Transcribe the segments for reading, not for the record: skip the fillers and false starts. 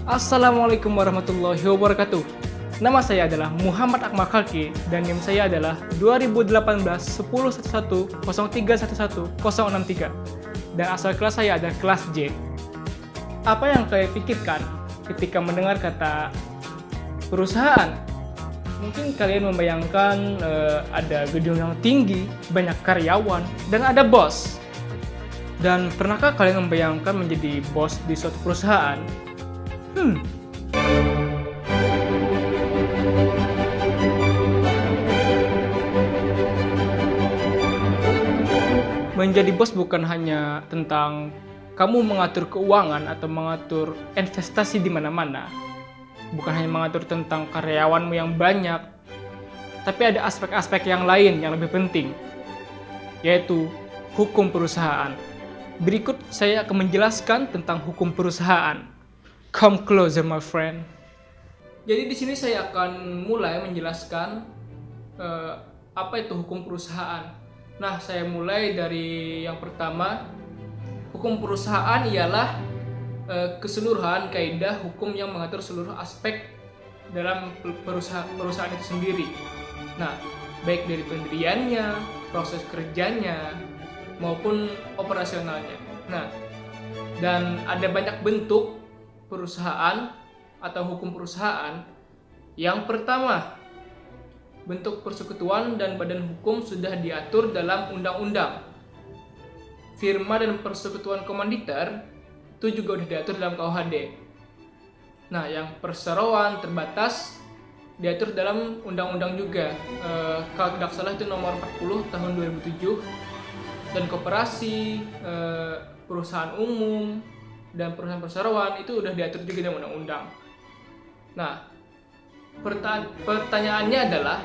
Assalamualaikum warahmatullahi wabarakatuh. Nama saya adalah Muhammad Akmal Khalki dan NIM saya adalah 2018 1011 0311 063 dan asal kelas saya adalah kelas J. Apa yang kalian pikirkan ketika mendengar kata perusahaan? Mungkin kalian membayangkan ada gedung yang tinggi, banyak karyawan, dan ada bos. Dan pernahkah kalian membayangkan menjadi bos di suatu perusahaan? Menjadi bos bukan hanya tentang kamu mengatur keuangan atau mengatur investasi di mana-mana. Bukan hanya mengatur tentang karyawanmu yang banyak, tapi ada aspek-aspek yang lain yang lebih penting, yaitu hukum perusahaan. Berikut saya akan menjelaskan tentang hukum perusahaan. Come closer, my friend. Jadi di sini saya akan mulai menjelaskan apa itu hukum perusahaan. Nah, saya mulai dari yang pertama. Hukum perusahaan ialah keseluruhan kaidah hukum yang mengatur seluruh aspek dalam perusahaan itu sendiri. Nah, baik dari pendiriannya, proses kerjanya, maupun operasionalnya. Nah, dan ada banyak bentuk perusahaan atau hukum perusahaan. Yang pertama, bentuk persekutuan dan badan hukum sudah diatur dalam undang-undang. Firma dan persekutuan komanditer itu juga sudah diatur dalam KUHD. Nah, yang perseroan terbatas diatur dalam undang-undang juga. Kalau tidak salah itu nomor 40 tahun 2007. Dan koperasi, perusahaan umum, dan perusahaan perseroan itu sudah diatur juga dalam undang-undang. Nah, pertanyaannya adalah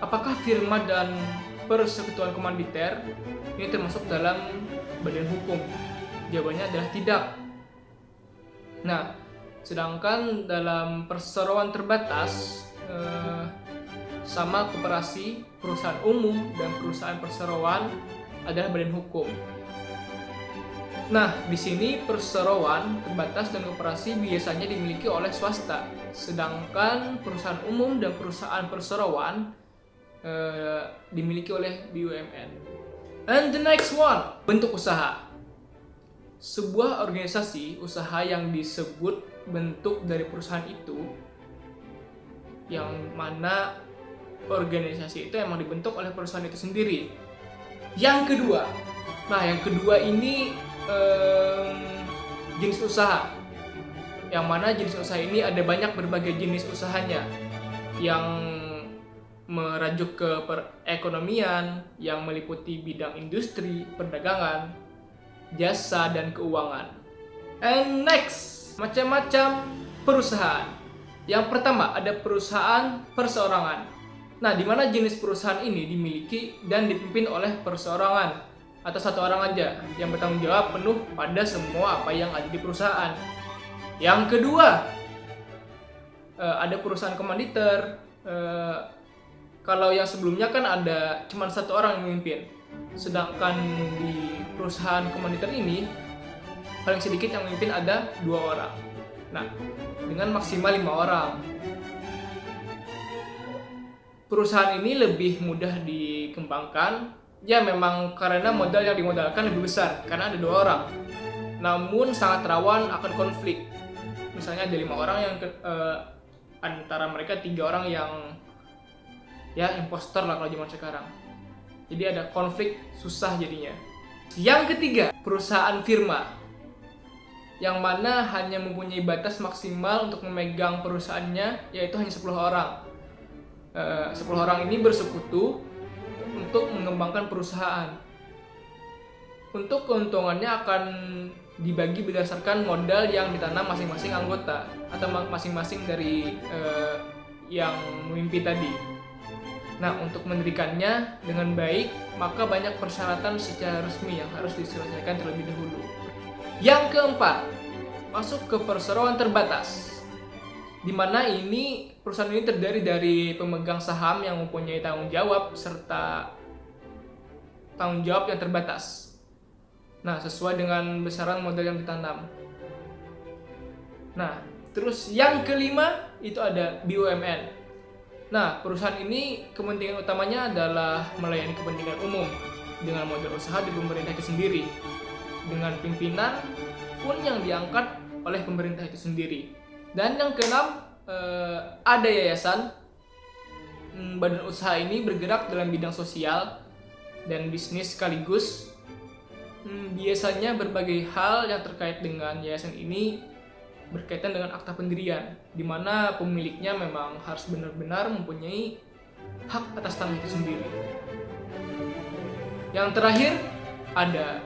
apakah firma dan persekutuan komanditer ini termasuk dalam badan hukum? Jawabannya adalah tidak. Nah, sedangkan dalam perseroan terbatas sama koperasi, perusahaan umum, dan perusahaan perseroan adalah badan hukum. Nah, di sini perseroan terbatas dan koperasi biasanya dimiliki oleh swasta, sedangkan perusahaan umum dan perusahaan perseroan dimiliki oleh BUMN. And the next one, bentuk usaha. Sebuah organisasi usaha yang disebut bentuk dari perusahaan itu, yang mana organisasi itu emang dibentuk oleh perusahaan itu sendiri. Yang kedua, yang kedua ini jenis usaha, yang mana jenis usaha ini ada banyak berbagai jenis usahanya yang merajuk ke perekonomian yang meliputi bidang industri, perdagangan, jasa, dan keuangan. And next, macam-macam perusahaan. Yang pertama ada perusahaan perseorangan. Nah, di mana jenis perusahaan ini dimiliki dan dipimpin oleh perseorangan atau satu orang aja yang bertanggung jawab penuh pada semua apa yang ada di perusahaan. Yang kedua, ada perusahaan komanditer. Kalau yang sebelumnya kan ada cuma satu orang yang memimpin, sedangkan di perusahaan komanditer ini paling sedikit yang memimpin ada 2 orang. Nah, dengan maksimal 5 orang. Perusahaan ini lebih mudah dikembangkan. Ya, memang karena modal yang dimodalkan lebih besar karena ada 2 orang. Namun sangat rawan akan konflik. Misalnya ada 5 orang yang antara mereka 3 orang yang ya impostor lah kalau zaman sekarang. Jadi ada konflik, susah jadinya. Yang ketiga, perusahaan firma, yang mana hanya mempunyai batas maksimal untuk memegang perusahaannya, yaitu hanya 10 orang. 10 orang ini bersekutu untuk mengembangkan perusahaan. Untuk keuntungannya akan dibagi berdasarkan modal yang ditanam masing-masing anggota atau masing-masing dari yang memimpin tadi. Nah, untuk mendirikannya dengan baik, maka banyak persyaratan secara resmi yang harus diselesaikan terlebih dahulu. Yang keempat, masuk ke perseroan terbatas, di mana ini perusahaan ini terdiri dari pemegang saham yang mempunyai tanggung jawab serta tanggung jawab yang terbatas. Nah, sesuai dengan besaran modal yang ditanam. Nah, terus yang kelima itu ada BUMN. Nah, perusahaan ini kepentingan utamanya adalah melayani kepentingan umum dengan modal usaha di pemerintah itu sendiri, dengan pimpinan pun yang diangkat oleh pemerintah itu sendiri. Dan yang keenam, ada yayasan. Badan usaha ini bergerak dalam bidang sosial dan bisnis sekaligus. Biasanya berbagai hal yang terkait dengan yayasan ini berkaitan dengan akta pendirian, di mana pemiliknya memang harus benar-benar mempunyai hak atas tanah itu sendiri. Yang terakhir ada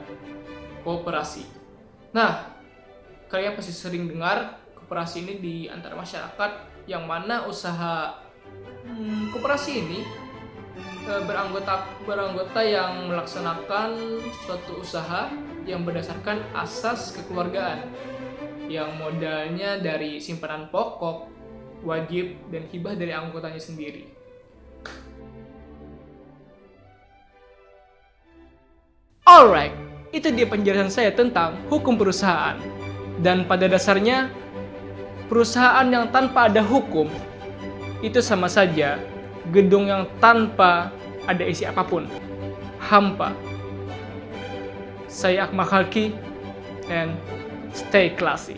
koperasi. Nah, kalian pasti sering dengar koperasi ini di antara masyarakat, yang mana usaha koperasi ini beranggota yang melaksanakan suatu usaha yang berdasarkan asas kekeluargaan, yang modalnya dari simpanan pokok, wajib, dan hibah dari anggotanya sendiri. Alright, itu dia penjelasan saya tentang hukum perusahaan. Dan pada dasarnya, perusahaan yang tanpa ada hukum itu sama saja gedung yang tanpa ada isi apapun, hampa. Saya Akmal Khalqi, and stay classy.